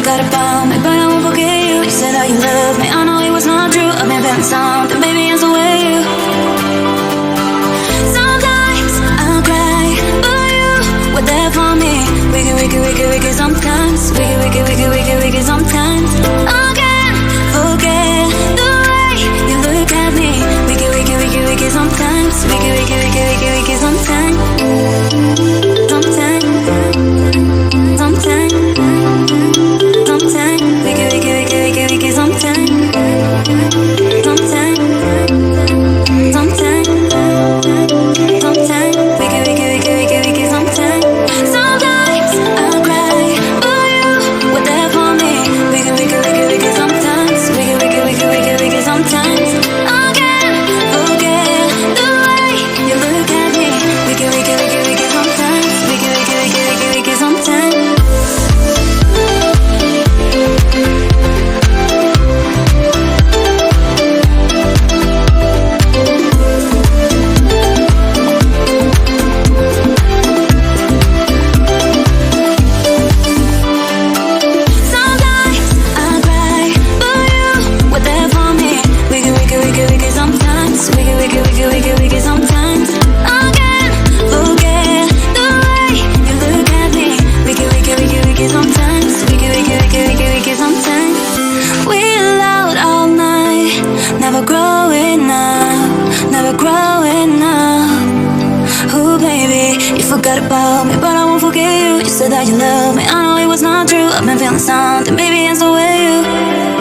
forgot about me, but I won't forget you. You said that you love me, I know it was not true. I've been feeling something, baby, it's the way you. Sometimes I'll cry, but you were there for me. Wiki, sometimes. Wiki, sometimes. I can't forget the way you look at me. Wiki, sometimes. Wiki, sometimes. Sometimes. Wiki, sometimes. Forgot about me, but I won't forget you. You said that you love me, I know it was not true. I've been feeling something, maybe it's the way you.